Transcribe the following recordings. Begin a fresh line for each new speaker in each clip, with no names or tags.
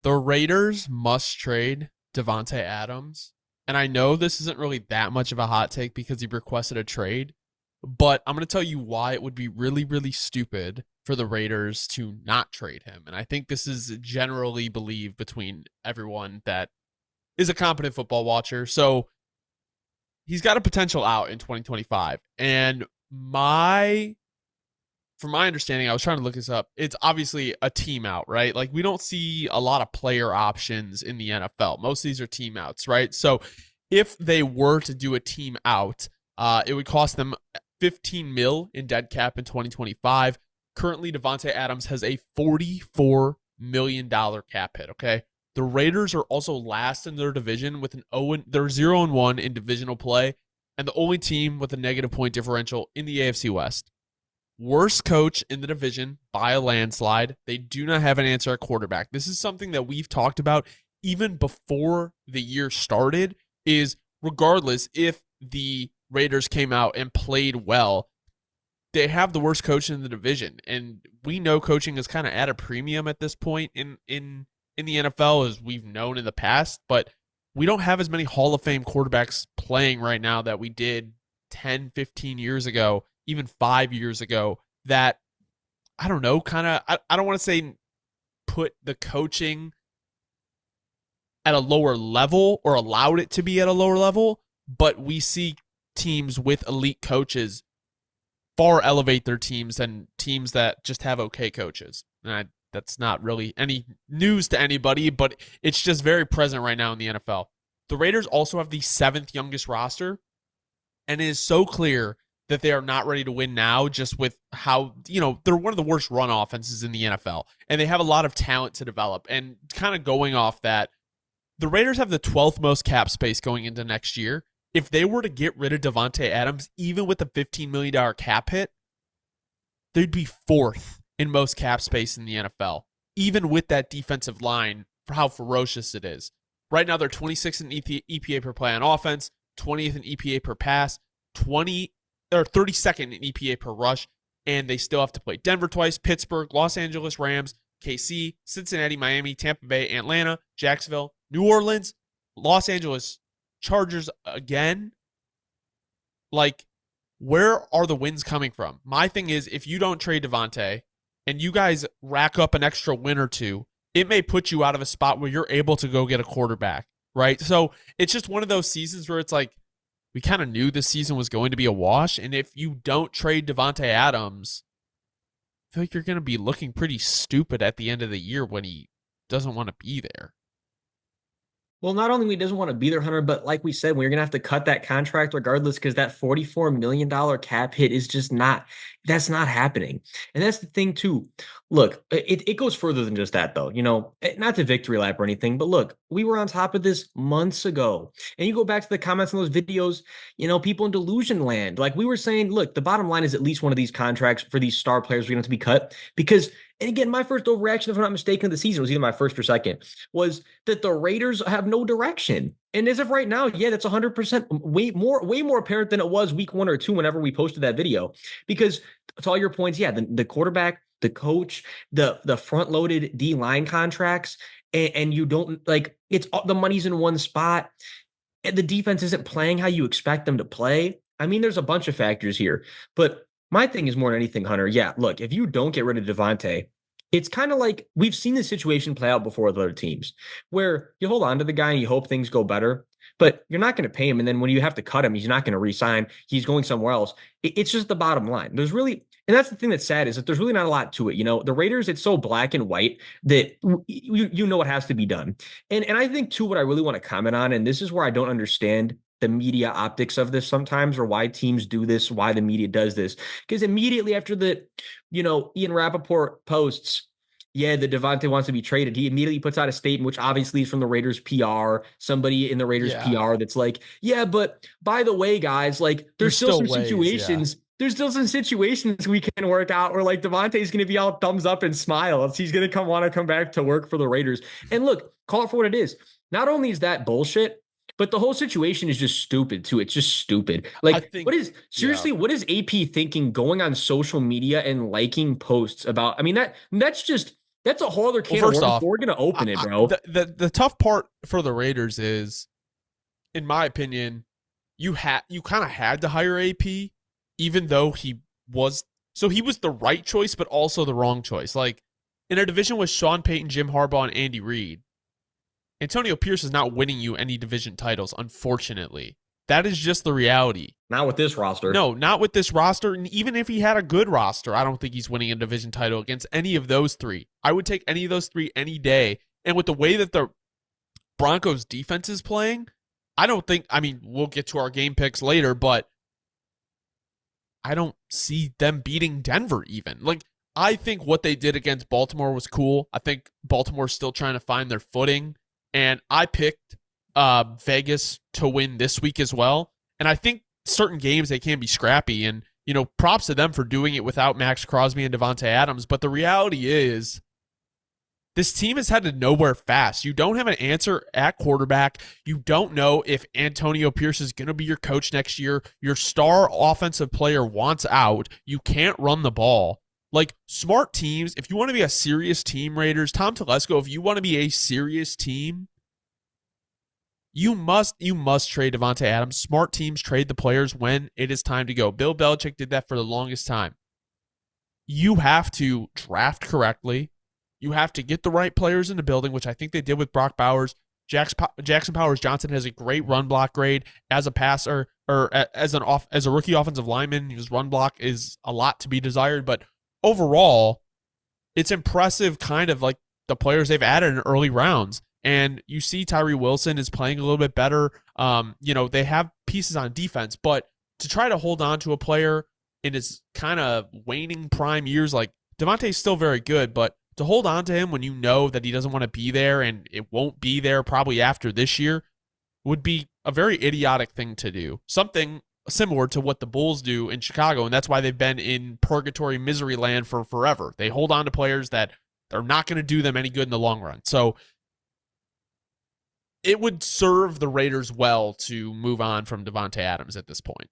The Raiders must trade Davante Adams. And I know this isn't really that much of a hot take because he requested a trade, but I'm going to tell you why it would be really, really stupid for the Raiders to not trade him. And I think this is generally believed between everyone that is a competent football watcher. So he's got a potential out in 2025. And from my understanding, I was trying to look this up. It's obviously a team out, right? Like we don't see a lot of player options in the NFL. Most of these are team outs, right? So if they were to do a team out, it would cost them 15 mil in dead cap in 2025. Currently, Davante Adams has a $44 million cap hit. Okay, the Raiders are also last in their division with they're 0-1 in divisional play, and the only team with a negative point differential in the AFC West. Worst coach in the division by a landslide. They do not have an answer at quarterback. This is something that we've talked about even before the year started, is regardless if the Raiders came out and played well, they have the worst coach in the division. And we know coaching is kind of at a premium at this point in the NFL as we've known in the past, but we don't have as many Hall of Fame quarterbacks playing right now that we did 10, 15 years ago, even 5 years ago, that, I don't know, I don't want to say put the coaching at a lower level or allowed it to be at a lower level, but we see teams with elite coaches far elevate their teams than teams that just have okay coaches. And that's not really any news to anybody, but it's just very present right now in the NFL. The Raiders also have the seventh youngest roster, and it is so clear that they are not ready to win now, just with how, they're one of the worst run offenses in the NFL, and they have a lot of talent to develop. And kind of going off that, the Raiders have the 12th most cap space going into next year. If they were to get rid of Davante Adams, even with a $15 million cap hit, they'd be fourth in most cap space in the NFL, even with that defensive line for how ferocious it is. Right now, they're 26th in EPA per play on offense, 20th in EPA per pass, 32nd in EPA per rush, and they still have to play Denver twice, Pittsburgh, Los Angeles Rams, KC, Cincinnati, Miami, Tampa Bay, Atlanta, Jacksonville, New Orleans, Los Angeles Chargers again. Like, where are the wins coming from? My thing is, if you don't trade Davante and you guys rack up an extra win or two, it may put you out of a spot where you're able to go get a quarterback, right? So it's just one of those seasons where it's like, we kind of knew this season was going to be a wash, and if you don't trade Davante Adams, I feel like you're going to be looking pretty stupid at the end of the year when he doesn't want to be there.
Well, not only he doesn't want to be there, Hunter, but like we said, we're going to have to cut that contract regardless because that $44 million cap hit is just that's not happening. And that's the thing, too. Look, it goes further than just that, though. Not to victory lap or anything, but look, we were on top of this months ago. And you go back to the comments on those videos, people in delusion land. Like we were saying, look, the bottom line is at least one of these contracts for these star players are going to be cut because. And again, my first overreaction, if I'm not mistaken, of the season was either my first or second, was that the Raiders have no direction. And as of right now, yeah, that's 100% way more apparent than it was week 1 or 2 whenever we posted that video. Because to all your points, yeah, the quarterback, the coach, the front-loaded D-line contracts, and you don't, like, it's the money's in one spot, and the defense isn't playing how you expect them to play. I mean, there's a bunch of factors here, but my thing is more than anything, Hunter. Yeah, look, if you don't get rid of Davante, it's kind of like we've seen this situation play out before with other teams where you hold on to the guy and you hope things go better, but you're not going to pay him. And then when you have to cut him, he's not going to re-sign. He's going somewhere else. It's just the bottom line. And that's the thing that's sad is that there's really not a lot to it. The Raiders, it's so black and white that you know what has to be done. And I think, too, what I really want to comment on, and this is where I don't understand the media optics of this sometimes, or why teams do this, why the media does this. Because immediately after Ian Rappaport posts, yeah, the Davante wants to be traded, he immediately puts out a statement, which obviously is from the Raiders PR, somebody in the Raiders PR that's like, yeah, but by the way, guys, like there's still some situations. Yeah. There's still some situations we can work out where like Davante's going to be all thumbs up and smile. He's going to want to come back to work for the Raiders. And look, call it for what it is. Not only is that bullshit, but the whole situation is just stupid too. It's just stupid. Like, what is AP thinking going on social media and liking posts about? I mean, that's just That's a whole other
Well,
can of
first
worms.
off,
We're gonna open it, bro.
the tough part for the Raiders is, in my opinion, you kind of had to hire AP, even though he was the right choice, but also the wrong choice. Like in a division with Sean Payton, Jim Harbaugh, and Andy Reid, Antonio Pierce is not winning you any division titles, unfortunately. That is just the reality.
Not with this roster.
No, not with this roster. And even if he had a good roster, I don't think he's winning a division title against any of those three. I would take any of those three any day. And with the way that the Broncos defense is playing, I don't think, I mean, we'll get to our game picks later, but I don't see them beating Denver even. Like, I think what they did against Baltimore was cool. I think Baltimore's still trying to find their footing. And I picked Vegas to win this week as well. And I think certain games they can be scrappy. And, you know, props to them for doing it without Max Crosby and Davante Adams. But the reality is, this team is headed nowhere fast. You don't have an answer at quarterback. You don't know if Antonio Pierce is going to be your coach next year. Your star offensive player wants out. You can't run the ball. Like, smart teams, if you want to be a serious team, Raiders, Tom Telesco, if you want to be a serious team, you must trade Davante Adams. Smart teams trade the players when it is time to go. Bill Belichick did that for the longest time. You have to draft correctly. You have to get the right players in the building, which I think they did with Brock Bowers. Jackson Powers-Johnson has a great run block grade as a passer, or as a rookie offensive lineman. His run block is a lot to be desired, but overall, it's impressive kind of like the players they've added in early rounds. And you see Tyree Wilson is playing a little bit better. You know, they have pieces on defense, but to try to hold on to a player in his kind of waning prime years, like Davante's still very good, but to hold on to him when you know that he doesn't want to be there and it won't be there probably after this year would be a very idiotic thing to do. Something similar to what the Bulls do in Chicago, and that's why they've been in purgatory misery land for forever. They hold on to players that they're not going to do them any good in the long run. So it would serve the Raiders well to move on from Davante Adams at this point.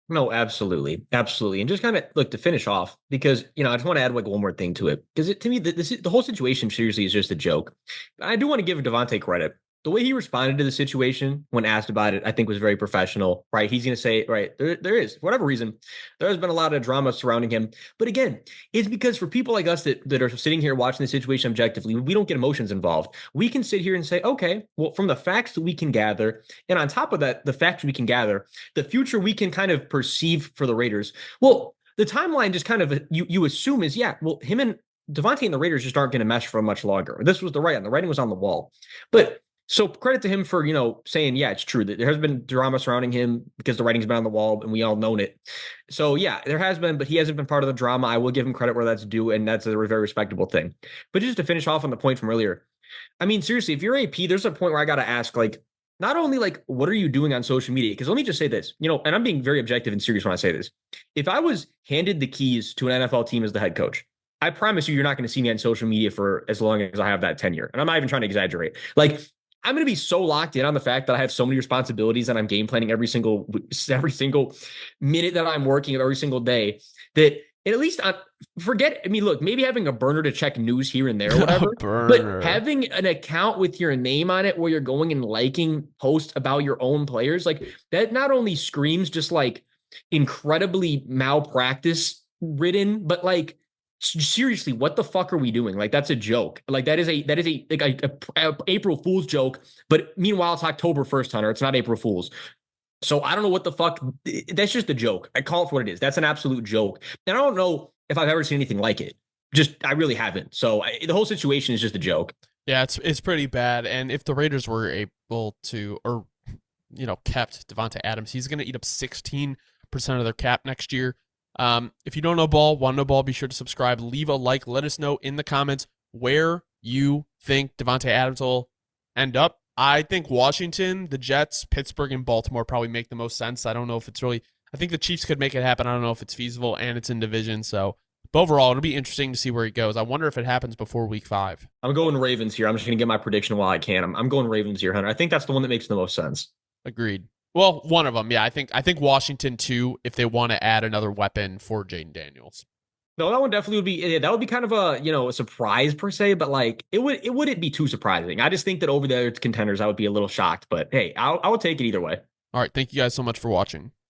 No, absolutely. Absolutely. And just kind of look to finish off, because, you know, I just want to add like one more thing to it. Because to me, the whole situation seriously is just a joke. I do want to give Davante credit. The way he responded to the situation when asked about it, I think was very professional, right? He's going to say, right, there is, for whatever reason, there has been a lot of drama surrounding him. But again, it's because for people like us that are sitting here watching the situation objectively, we don't get emotions involved. We can sit here and say, okay, well, from the facts that we can gather, and on top of that, the facts we can gather, the future we can kind of perceive for the Raiders. Well, the timeline just kind of, you assume is, yeah, well, him and Davante and the Raiders just aren't going to mesh for much longer. This was the writing was on the wall. But so credit to him for, you know, saying, yeah, it's true that there has been drama surrounding him because the writing's been on the wall and we all known it. So yeah, there has been, but he hasn't been part of the drama. I will give him credit where that's due, and that's a very respectable thing. But just to finish off on the point from earlier, I mean, seriously, if you're AP, there's a point where I got to ask, like, not only like, what are you doing on social media? Because let me just say this, you know, and I'm being very objective and serious when I say this. If I was handed the keys to an NFL team as the head coach, I promise you're not going to see me on social media for as long as I have that tenure. And I'm not even trying to exaggerate. Like, I'm going to be so locked in on the fact that I have so many responsibilities and I'm game planning every single minute that I'm working every single day that at least forget, I mean, look, maybe having a burner to check news here and there or whatever, but having an account with your name on it where you're going and liking posts about your own players, like that not only screams just like incredibly malpractice ridden, but like, seriously, what the fuck are we doing? Like, that's a joke. Like, that is a April Fool's joke. But meanwhile, it's October 1st, Hunter. It's not April Fool's. So I don't know what the fuck. That's just a joke. I call it for what it is. That's an absolute joke. And I don't know if I've ever seen anything like it. I really haven't. So the whole situation is just a joke.
Yeah, it's pretty bad. And if the Raiders were able to, or, you know, kept Davante Adams, he's going to eat up 16% of their cap next year. If you don't know ball, want to know ball, be sure to subscribe, leave a like, let us know in the comments where you think Davante Adams will end up. I think Washington, the Jets, Pittsburgh, and Baltimore probably make the most sense. I don't know if it's really, I think the Chiefs could make it happen. I don't know if it's feasible, and it's in division. So, but overall, it'll be interesting to see where he goes. I wonder if it happens before week 5.
I'm going Ravens here. I'm just going to get my prediction while I can. I'm going Ravens here, Hunter. I think that's the one that makes the most sense.
Agreed. Well, one of them, yeah. I think Washington too, if they want to add another weapon for Jaden Daniels.
No, that one definitely would be yeah, that would be kind of a a surprise per se, but like it wouldn't be too surprising. I just think that over the other contenders, I would be a little shocked. But hey, I would take it either way.
All right, thank you guys so much for watching.